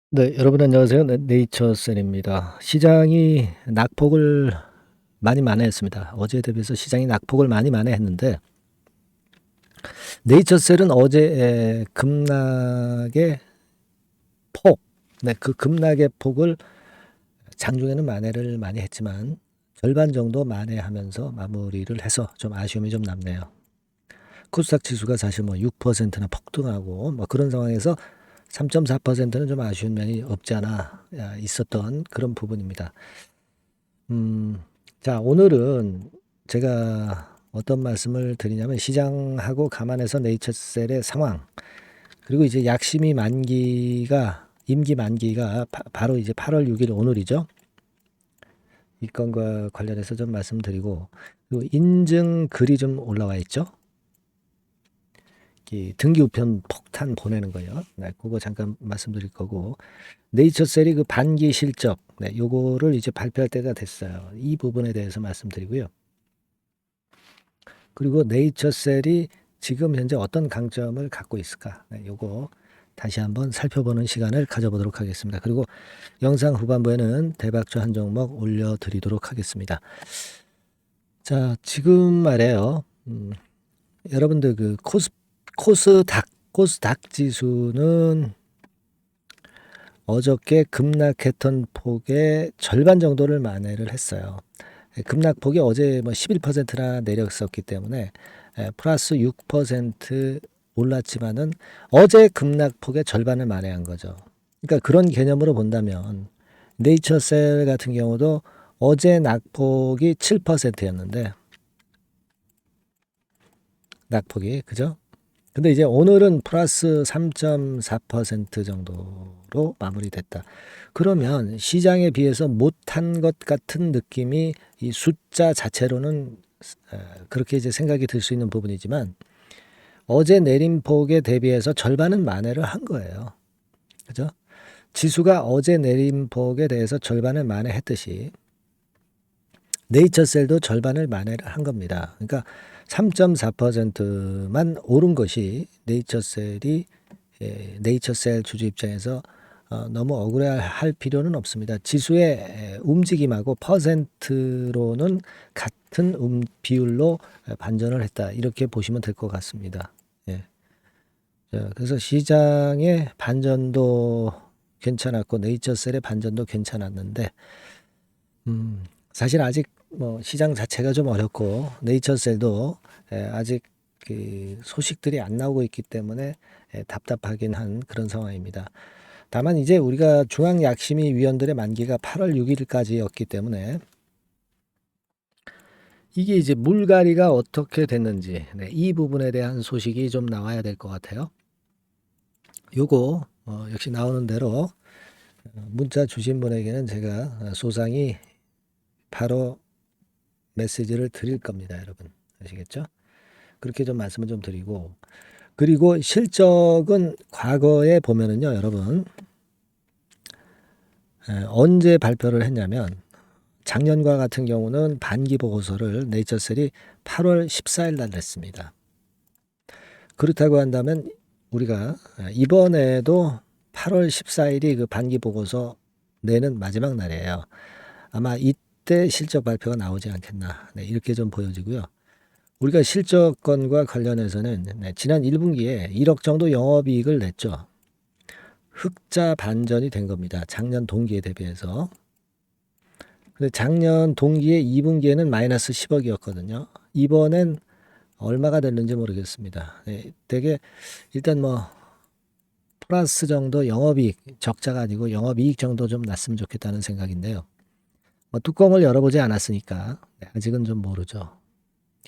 네, 여러분 안녕하세요. 네이처셀입니다. 시장이 낙폭을 많이 만회했습니다. 어제 대비해서 시장이 낙폭을 많이 만회했는데 네이처셀은 어제 급락의 폭, 그 급락의 폭을 장중에는 만회를 많이 했지만 절반 정도 만회하면서 마무리를 해서 좀 아쉬움이 좀 남네요. 코스닥 지수가 사실 뭐 6%나 폭등하고 뭐 그런 상황에서 3.4%는 좀 아쉬운 면이 없지 않아 있었던 그런 부분입니다. 자, 오늘은 제가 어떤 말씀을 드리냐면 시장하고 감안해서 네이처셀의 상황, 그리고 이제 약심이 만기가, 임기 만기가 바로 이제 8월 6일 오늘이죠. 이 건과 관련해서 좀 말씀드리고, 그리고 인증 글이 좀 올라와 있죠. 이 등기 우편 폭탄 보내는 거요. 네, 그거 잠깐 말씀드릴 거고, 네이처셀이 그 반기 실적, 네, 요거를 이제 발표할 때가 됐어요. 이 부분에 대해서 말씀드리고요. 그리고 네이처셀이 지금 현재 어떤 강점을 갖고 있을까? 네, 요거 다시 한번 살펴보는 시간을 가져보도록 하겠습니다. 그리고 영상 후반부에는 대박주 한 종목 올려드리도록 하겠습니다. 자, 지금 말이에요. 여러분들 그 코스닥 지수는 어저께 급락했던 폭의 절반 정도를 만회를 했어요. 급락폭이 어제 뭐 11%나 내렸었기 때문에 플러스 6% 올랐지만은 어제 급락폭의 절반을 만회한 거죠. 그러니까 그런 개념으로 본다면 네이처셀 같은 경우도 어제 낙폭이 7%였는데 낙폭이 그죠? 근데 이제 오늘은 플러스 3.4% 정도로 마무리됐다. 그러면 시장에 비해서 못한 것 같은 느낌이 이 숫자 자체로는 그렇게 이제 생각이 들 수 있는 부분이지만 어제 내린 폭에 대비해서 절반은 만회를 한 거예요. 그죠? 지수가 어제 내린 폭에 대해서 절반을 만회했듯이 네이처셀도 절반을 만회를 한 겁니다. 그러니까 3.4%만 오른 것이 네이처셀 주주 입장에서 너무 억울해할 필요는 없습니다. 지수의 움직임하고 퍼센트로는 같은 비율로 반전을 했다. 이렇게 보시면 될 것 같습니다. 예. 자, 그래서 시장의 반전도 괜찮았고 네이처셀의 반전도 괜찮았는데 사실 아직 뭐 시장 자체가 좀 어렵고 네이처셀도 아직 그 소식들이 안 나오고 있기 때문에 답답하긴 한 그런 상황입니다. 다만 이제 우리가 중앙약심위 위원들의 만기가 8월 6일까지였기 때문에 이게 이제 물갈이가 어떻게 됐는지 이 부분에 대한 소식이 좀 나와야 될 것 같아요. 요거 역시 나오는 대로 문자 주신 분에게는 제가 소상히 바로 메시지를 드릴 겁니다, 여러분. 아시겠죠? 그렇게 좀 말씀을 좀 드리고, 그리고 실적은 과거에 보면은요, 여러분, 언제 발표를 했냐면 작년과 같은 경우는 반기 보고서를 네이처셀이 8월 14일 날 냈습니다. 그렇다고 한다면 우리가 이번에도 8월 14일이 그 반기 보고서 내는 마지막 날이에요. 아마 이때 실적 발표가 나오지 않겠나, 이렇게 좀 보여지고요. 우리가 실적건과 관련해서는 지난 1분기에 1억 정도 영업이익을 냈죠. 흑자 반전이 된 겁니다. 작년 동기에 대비해서. 근데 작년 동기에 2분기에는 마이너스 10억이었거든요. 이번엔 얼마가 됐는지 모르겠습니다. 되게 일단 뭐 플러스 정도 영업이익, 적자가 아니고 영업이익 정도 좀 났으면 좋겠다는 생각인데요. 뭐 뚜껑을 열어보지 않았으니까 아직은 좀 모르죠.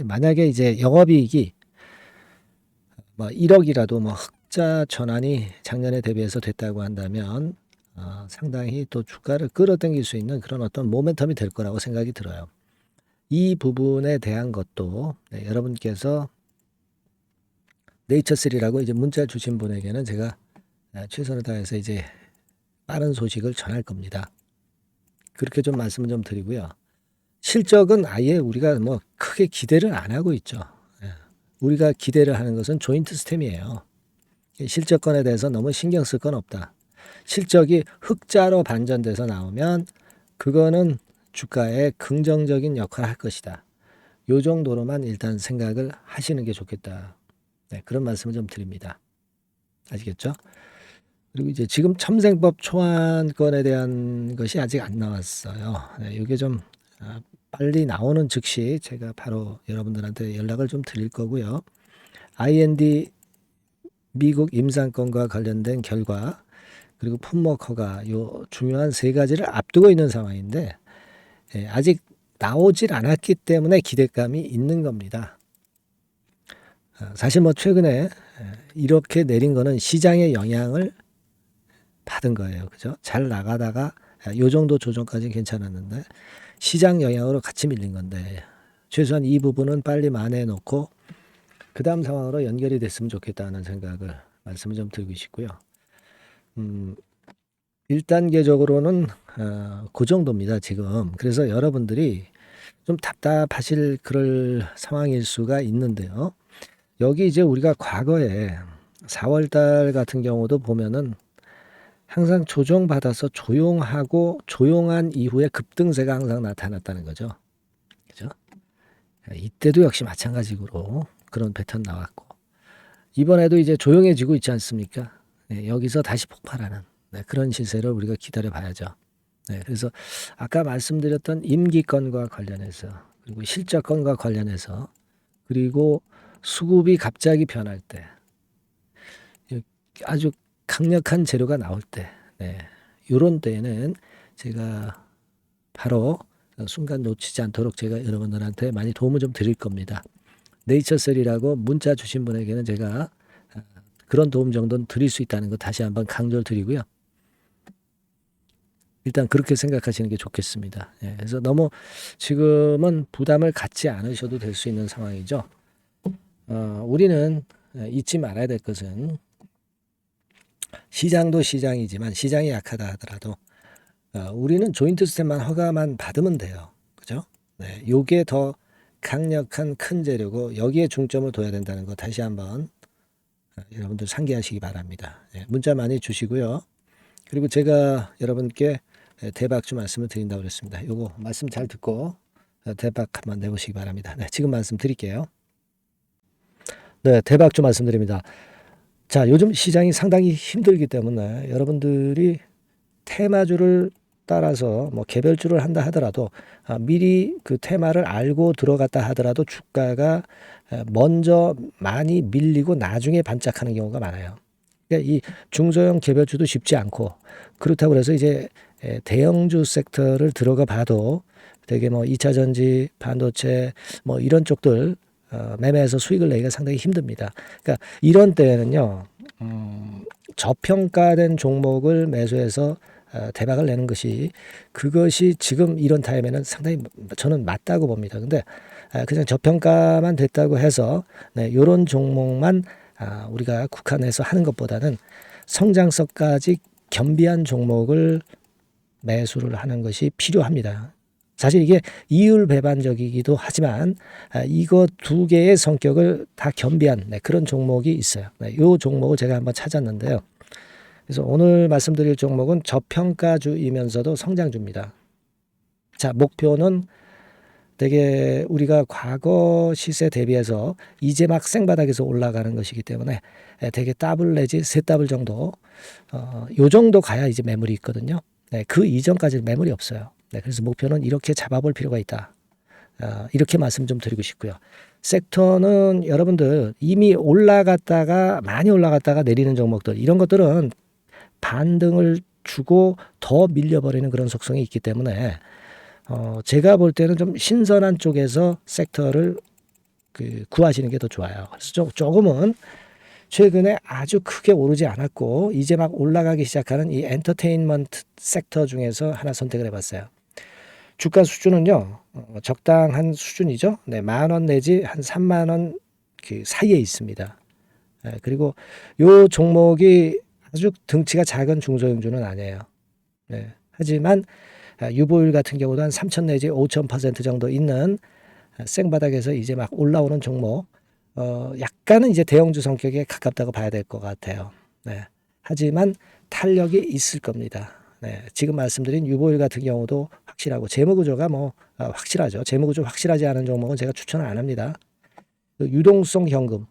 만약에 이제 영업이익이 뭐 1억이라도 뭐 흑자 전환이 작년에 대비해서 됐다고 한다면 상당히 또 주가를 끌어당길 수 있는 그런 어떤 모멘텀이 될 거라고 생각이 들어요. 이 부분에 대한 것도 여러분께서 네이처3라고 이제 문자 주신 분에게는 제가 최선을 다해서 이제 빠른 소식을 전할 겁니다. 그렇게 좀 말씀을 좀 드리고요. 실적은 아예 우리가 뭐 크게 기대를 안 하고 있죠. 우리가 기대를 하는 것은 조인트 스템이에요. 실적권에 대해서 너무 신경 쓸 건 없다. 실적이 흑자로 반전돼서 나오면 그거는 주가에 긍정적인 역할을 할 것이다. 요 정도로만 일단 생각을 하시는 게 좋겠다. 네, 그런 말씀을 좀 드립니다. 아시겠죠? 그리고 이제 지금 첨생법 초안건에 대한 것이 아직 안 나왔어요. 네, 이게 좀 빨리 나오는 즉시 제가 바로 여러분들한테 연락을 좀 드릴 거고요. IND 미국 임상권과 관련된 결과 그리고 품목 허가 요 중요한 세 가지를 앞두고 있는 상황인데 아직 나오질 않았기 때문에 기대감이 있는 겁니다. 사실 뭐 최근에 이렇게 내린 거는 시장의 영향을 받은 거예요. 그죠? 잘 나가다가 요 정도 조정까지는 괜찮았는데 시장 영향으로 같이 밀린 건데 최소한 이 부분은 빨리 만회해 놓고 그 다음 상황으로 연결이 됐으면 좋겠다는 생각을 말씀을 좀 드리고 싶고요. 1단계적으로는 그 정도입니다. 지금. 그래서 여러분들이 좀 답답하실 그럴 상황일 수가 있는데요. 여기 이제 우리가 과거에 4월달 같은 경우도 보면은 항상 조정받아서 조용하고 조용한 이후에 급등세가 항상 나타났다는 거죠. 그죠? 이때도 역시 마찬가지로 그런 패턴 나왔고 이번에도 이제 조용해지고 있지 않습니까? 네, 여기서 다시 폭발하는 그런 시세를 우리가 기다려 봐야죠. 네, 그래서 아까 말씀드렸던 임기권과 관련해서 그리고 실적권과 관련해서 그리고 수급이 갑자기 변할 때 아주 강력한 재료가 나올 때 이런 때에는 제가 바로 순간 놓치지 않도록 제가 여러분들한테 많이 도움을 좀 드릴 겁니다. 네이처셀이라고 문자 주신 분에게는 제가 그런 도움 정도는 드릴 수 있다는 거 다시 한번 강조를 드리고요. 일단 그렇게 생각하시는 게 좋겠습니다. 그래서 너무 지금은 부담을 갖지 않으셔도 될 수 있는 상황이죠. 우리는 잊지 말아야 될 것은 시장도 시장이지만 시장이 약하다 하더라도 우리는 조인트 스텝만 허가만 받으면 돼요. 그죠? 네, 요게 더 강력한 큰 재료고 여기에 중점을 둬야 된다는 거 다시 한번 여러분들 상기하시기 바랍니다. 문자 많이 주시고요. 그리고 제가 여러분께 대박주 말씀을 드린다고 그랬습니다. 요거 말씀 잘 듣고 대박 한번 내보시기 바랍니다. 네, 지금 말씀 드릴게요. 네, 대박주 말씀드립니다. 자, 요즘 시장이 상당히 힘들기 때문에 여러분들이 테마주를 따라서 뭐 개별주를 한다 하더라도 미리 그 테마를 알고 들어갔다 하더라도 주가가 먼저 많이 밀리고 나중에 반짝하는 경우가 많아요. 그러니까 이 중소형 개별주도 쉽지 않고 그렇다고 해서 이제 대형주 섹터를 들어가 봐도 되게 뭐 2차 전지, 반도체 뭐 이런 쪽들 매매해서 수익을 내기가 상당히 힘듭니다. 그러니까 이런 때에는요, 저평가된 종목을 매수해서 대박을 내는 것이 그것이 지금 이런 타임에는 상당히 저는 맞다고 봅니다. 근데 그냥 저평가만 됐다고 해서 이런 종목만 우리가 국한해서 하는 것보다는 성장성까지 겸비한 종목을 매수를 하는 것이 필요합니다. 사실 이게 이율배반적이기도 하지만 이거 두 개의 성격을 다 겸비한 그런 종목이 있어요. 이 종목을 제가 한번 찾았는데요. 그래서 오늘 말씀드릴 종목은 저평가주이면서도 성장주입니다. 자, 목표는 되게 우리가 과거 시세 대비해서 이제 막 생바닥에서 올라가는 것이기 때문에 되게 더블 내지 세 더블 정도 요 정도 가야 이제 매물이 있거든요. 그 이전까지는 매물이 없어요. 그래서 목표는 이렇게 잡아볼 필요가 있다. 이렇게 말씀 좀 드리고 싶고요. 섹터는 여러분들 이미 올라갔다가 많이 올라갔다가 내리는 종목들 이런 것들은 반등을 주고 더 밀려버리는 그런 속성이 있기 때문에 제가 볼 때는 좀 신선한 쪽에서 섹터를 구하시는 게 더 좋아요. 그래서 조금은 최근에 아주 크게 오르지 않았고 이제 막 올라가기 시작하는 이 엔터테인먼트 섹터 중에서 하나 선택을 해봤어요. 주가 수준은요 적당한 수준이죠. 네, 10,000원 내지 한 30,000원 그 사이에 있습니다. 그리고 요 종목이 아주 등치가 작은 중소형주는 아니에요. 하지만 유보율 같은 경우도 한 3,000 내지 5,000% 정도 있는 생바닥에서 이제 막 올라오는 종목, 약간은 이제 대형주 성격에 가깝다고 봐야 될 것 같아요. 하지만 탄력이 있을 겁니다. 네, 지금 말씀드린 유보율 같은 경우도 확실하고 재무구조가 확실하죠. 재무구조 확실하지 않은 종목은 제가 추천을 안 합니다. 유동성 현금,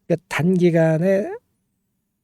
그러니까 단기간에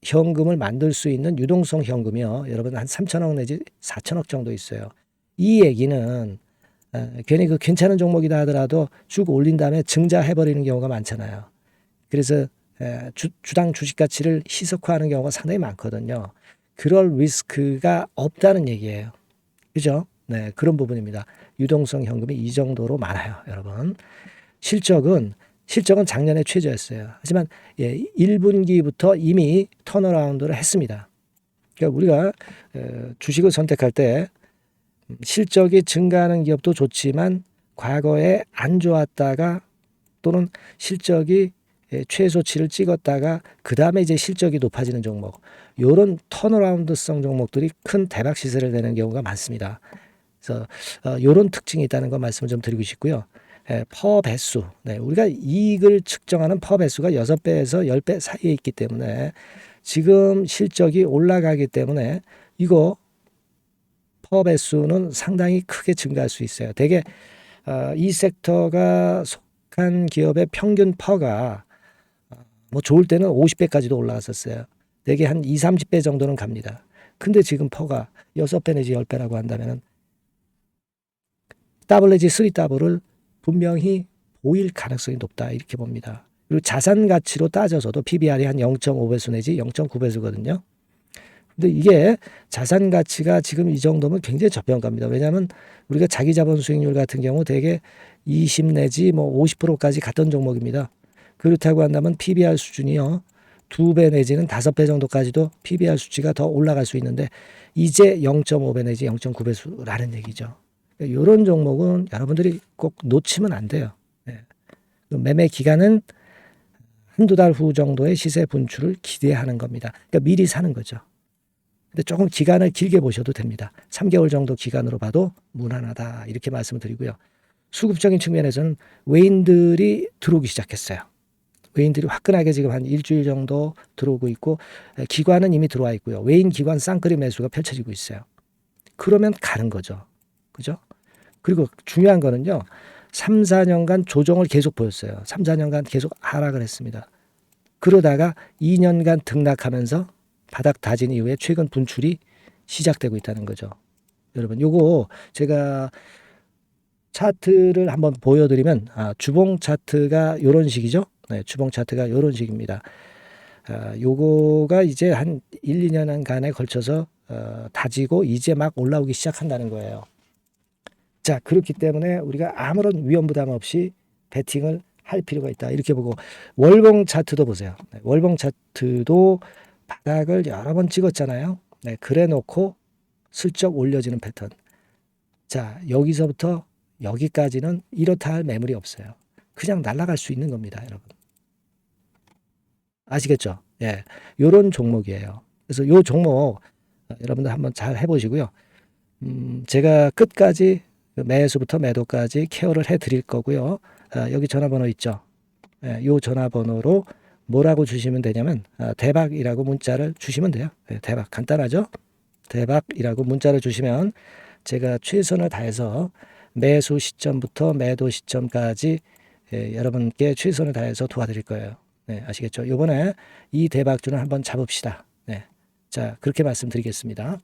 현금을 만들 수 있는 유동성 현금이요. 여러분 한 3천억 내지 4천억 정도 있어요. 이 얘기는 괜히 그 괜찮은 종목이다 하더라도 쭉 올린 다음에 증자해버리는 경우가 많잖아요. 그래서 주당 주식 가치를 희석화하는 경우가 상당히 많거든요. 그럴 리스크가 없다는 얘기예요. 그죠? 네, 그런 부분입니다. 유동성 현금이 이 정도로 많아요, 여러분. 실적은 작년에 최저였어요. 하지만 1분기부터 이미 턴어라운드를 했습니다. 그러니까 우리가 주식을 선택할 때 실적이 증가하는 기업도 좋지만 과거에 안 좋았다가 또는 실적이 최소치를 찍었다가 그 다음에 이제 실적이 높아지는 종목, 이런 턴어라운드성 종목들이 큰 대박 시세를 내는 경우가 많습니다. 그래서 이런 특징이 있다는 거 말씀을 좀 드리고 싶고요. 퍼 배수, 네, 우리가 이익을 측정하는 퍼 배수가 6배에서 10배 사이에 있기 때문에 지금 실적이 올라가기 때문에 이거 퍼 배수는 상당히 크게 증가할 수 있어요. 대개 이 섹터가 속한 기업의 평균 퍼가 뭐 좋을 때는 50배까지도 올라갔었어요. 대개 한 2, 30배 정도는 갑니다. 근데 지금 퍼가 6배 내지 10배라고 한다면 더블 내지 3더블을 분명히 보일 가능성이 높다 이렇게 봅니다. 그리고 자산 가치로 따져서도 PBR이 한 0.5배수 내지 0.9배수거든요. 근데 이게 자산 가치가 지금 이 정도면 굉장히 저평가입니다. 왜냐하면 우리가 자기 자본 수익률 같은 경우 대개 20 내지 뭐 50%까지 갔던 종목입니다. 그렇다고 한다면 PBR 수준이요. 2배 내지는 5배 정도까지도 PBR 수치가 더 올라갈 수 있는데 이제 0.5배 내지 0.9배수라는 얘기죠. 이런 종목은 여러분들이 꼭 놓치면 안 돼요. 네. 매매 기간은 한두 달 후 정도의 시세 분출을 기대하는 겁니다. 그러니까 미리 사는 거죠. 근데 조금 기간을 길게 보셔도 됩니다. 3개월 정도 기간으로 봐도 무난하다 이렇게 말씀을 드리고요. 수급적인 측면에서는 외인들이 들어오기 시작했어요. 외인들이 화끈하게 지금 한 일주일 정도 들어오고 있고 기관은 이미 들어와 있고요. 외인 기관 쌍끌이 매수가 펼쳐지고 있어요. 그러면 가는 거죠. 그죠? 그리고 중요한 거는요. 3, 4년간 조정을 계속 보였어요. 3, 4년간 계속 하락을 했습니다. 그러다가 2년간 등락하면서 바닥 다진 이후에 최근 분출이 시작되고 있다는 거죠. 여러분 요거 제가 차트를 한번 보여드리면 주봉 차트가 이런 식이죠. 네, 주봉 차트가 이런 식입니다. 요거가 이제 한 1, 2년간에 걸쳐서 다지고 이제 막 올라오기 시작한다는 거예요. 자, 그렇기 때문에 우리가 아무런 위험 부담 없이 베팅을 할 필요가 있다. 이렇게 보고 월봉 차트도 보세요. 네, 월봉 차트도 바닥을 여러 번 찍었잖아요. 네, 그래 놓고 슬쩍 올려지는 패턴. 자, 여기서부터 여기까지는 이렇다 할 매물이 없어요. 그냥 날아갈 수 있는 겁니다, 여러분. 아시겠죠? 예. 요런 종목이에요. 그래서 요 종목 여러분들 한번 잘 해보시고요. 제가 끝까지 매수부터 매도까지 케어를 해 드릴 거고요. 여기 전화번호 있죠? 예, 요 전화번호로 뭐라고 주시면 되냐면 대박이라고 문자를 주시면 돼요. 예, 대박 간단하죠? 대박이라고 문자를 주시면 제가 최선을 다해서 매수 시점부터 매도 시점까지 여러분께 최선을 다해서 도와드릴 거예요. 네, 아시겠죠? 이번에 이 대박주는 한번 잡읍시다. 네, 자 그렇게 말씀드리겠습니다.